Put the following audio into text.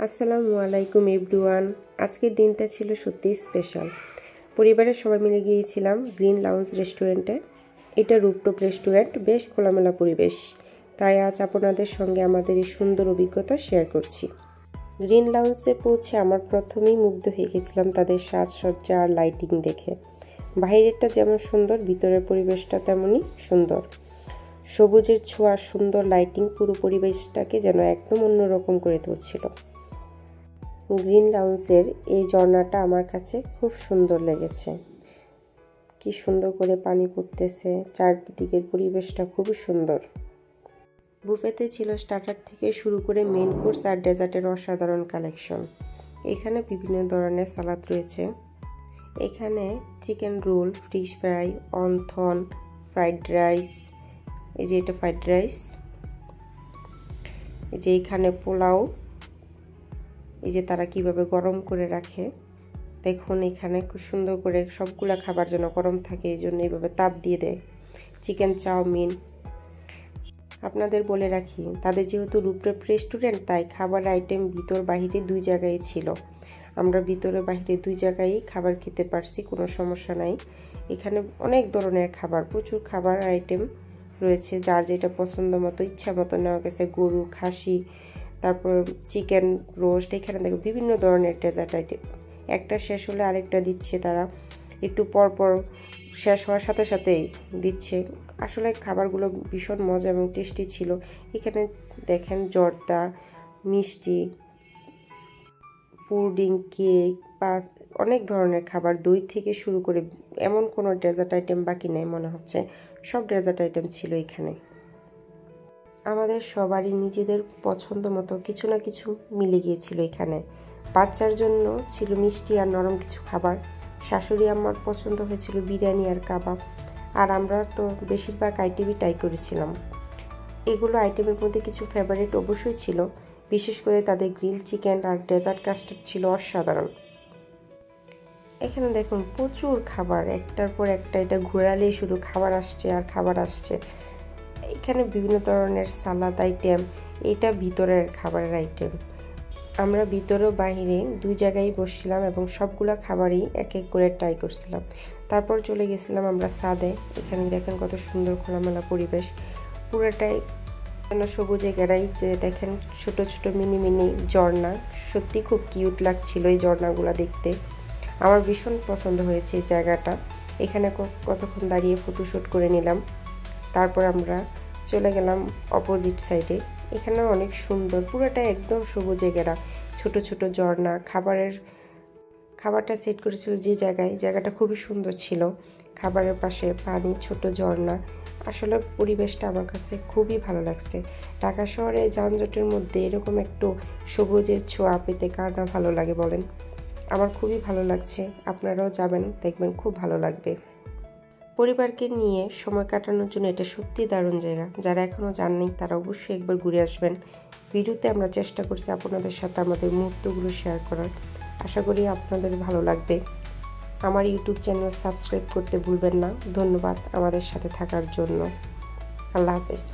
আসসালামু আলাইকুম এভরিওয়ান। আজকের দিনটা ছিল সত্যি স্পেশাল। পরিবারের সবাই মিলে গিয়েছিলাম গ্রিন লাউঞ্জ রেস্টুরেন্টে। এটা রুফটপ রেস্টুরেন্ট, বেশ খোলামেলা পরিবেশ। তাই আজ আপনাদের সঙ্গে আমাদের এই সুন্দর অভিজ্ঞতা শেয়ার করছি। গ্রিন লাউঞ্জে পৌঁছে আমার প্রথমেই মুগ্ধ হয়ে গেছিলাম তাদের সাজসজ্জা আর লাইটিং দেখে। বাইরেরটা যেমন সুন্দর, ভিতরের পরিবেশটা তেমনই সুন্দর। সবুজের ছোঁয়া, সুন্দর লাইটিং পুরো পরিবেশটাকে যেন একদম অন্যরকম করে তুলছিল। গ্রিন লাউঞ্জের এই ঝর্ণাটা আমার কাছে খুব সুন্দর লেগেছে। কি সুন্দর করে পানি পড়তেছে, চারদিকের পরিবেশটা খুবই সুন্দর। বুফেতে ছিল স্টার্টার থেকে শুরু করে মেইন কোর্স আর ডেজার্টের অসাধারণ কালেকশন। এখানে বিভিন্ন ধরনের সালাদ রয়েছে। এখানে chicken roll, fish fry, wonton, fried rice, এই যে এটা ফ্রাইড রাইস, এই যে এখানে পোলাও, এই যে তারা কিভাবে গরম করে রাখে দেখুন। এখানে খুব সুন্দর করে সবগুলা খাবার যেন গরম থাকে, এই জন্য এইভাবে তাপ দিয়ে দেয়। Chicken chow mein. আপনাদের বলে রাখি, তাদের যেহেতু রুফটপ রেস্টুরেন্ট, তাই খাবার আইটেম ভিতর বাহিরে দুই জায়গায় ছিল। আমরা ভিতরে বাহিরে দুই জায়গায় খাবার খেতে পারছি, কোনো সমস্যা নাই। এখানে অনেক ধরনের খাবার, প্রচুর খাবার আইটেম রয়েছে, যার যেটা পছন্দ মতো ইচ্ছা মতো নেওয়া গেছে। গরু, খাসি, তারপর চিকেন রোস্ট। এখানে দেখো বিভিন্ন ধরনের ডেজার্ট আইটেম, একটা শেষ হলে আরেকটা দিচ্ছে তারা, একটু পর পর শেষ হওয়ার সাথে সাথেই দিচ্ছে। আসলে খাবারগুলো ভীষণ মজা এবং টেস্টি ছিল। এখানে দেখেন জর্দা, মিষ্টি, পুডিং, কেক, পাস, অনেক ধরনের খাবার, দই থেকে শুরু করে এমন কোনো ডেজার্ট আইটেম বাকি নেই মনে হচ্ছে, সব ডেজার্ট আইটেম ছিল এখানে। আমাদের সবারই নিজেদের পছন্দ মতো কিছু না কিছু মিলে গিয়েছিল এখানে। বাচ্চার জন্য ছিল মিষ্টি আর নরম কিছু খাবার। শাশুড়ি আমার পছন্দ হয়েছিল বিরিয়ানি আর কাবাব। আর আমরা তো বেশিরভাগ আইটেমই ট্রাই করেছিলাম। এগুলো আইটেমের মধ্যে কিছু ফেভারিট অবশ্যই ছিল, বিশেষ করে তাদের গ্রিল চিকেন আর ডেজার্ট কাস্টার্ড ছিল অসাধারণ। এখানে দেখুন প্রচুর খাবার, একটার পর একটা, এটা ঘোরালেই শুধু খাবার আসছে আর খাবার আসছে। এখানে বিভিন্ন ধরনের সালাদ আইটেম, এটা ভিতরের খাবারের আইটেম। আমরা ভিতরে বাইরে দুই জায়গায় বসছিলাম এবং সবগুলো খাবারই এক এক করে ট্রাই করছিলাম। তারপর চলে গেছিলাম আমরা ছাদে। এখানে দেখেন কত সুন্দর খোলামেলা পরিবেশ, পুরোটাই সবুজে ঘেরাই। যে দেখেন ছোট ছোট মিনি মিনি ঝর্ণা, সত্যি খুব কিউট লাগছিল এই ঝর্ণাগুলো দেখতে। আমার ভীষণ পছন্দ হয়েছে এই জায়গাটা। এখানে কতক্ষণ দাঁড়িয়ে ফটোশ্যুট করে নিলাম। তারপর আমরা চলে গেলাম অপোজিট সাইডে। এখানেও অনেক সুন্দর, পুরোটা একদম সবুজে ঘেরা, ছোট ছোট ঝর্ণা। খাবারটা সেট করেছিল যে জায়গাটা খুবই সুন্দর ছিল। খাবারের পাশে পানি, ছোট ঝর্ণা। আসলে পরিবেশটা আমার কাছে খুবই ভালো লাগছে। ঢাকা শহরে যানজটের মধ্যে এরকম একটু সবুজের ছোঁয়া পেতে কার না ভালো লাগে বলেন। আমার খুবই ভালো লাগছে। আপনারাও যাবেন, দেখবেন খুব ভালো লাগবে। পরিবারকে নিয়ে সময় কাটানোর জন্য এটা সত্যি দারুণ জায়গা। যারা এখনও যাননি তারা অবশ্যই একবার ঘুরে আসবেন। ভিডিওতে আমরা চেষ্টা করছি আপনাদের সাথে আমাদের মুহূর্তগুলো শেয়ার করার। আশা করি আপনাদের ভালো লাগবে। আমার ইউটিউব চ্যানেল সাবস্ক্রাইব করতে ভুলবেন না। ধন্যবাদ আমাদের সাথে থাকার জন্য। আল্লাহ হাফেজ।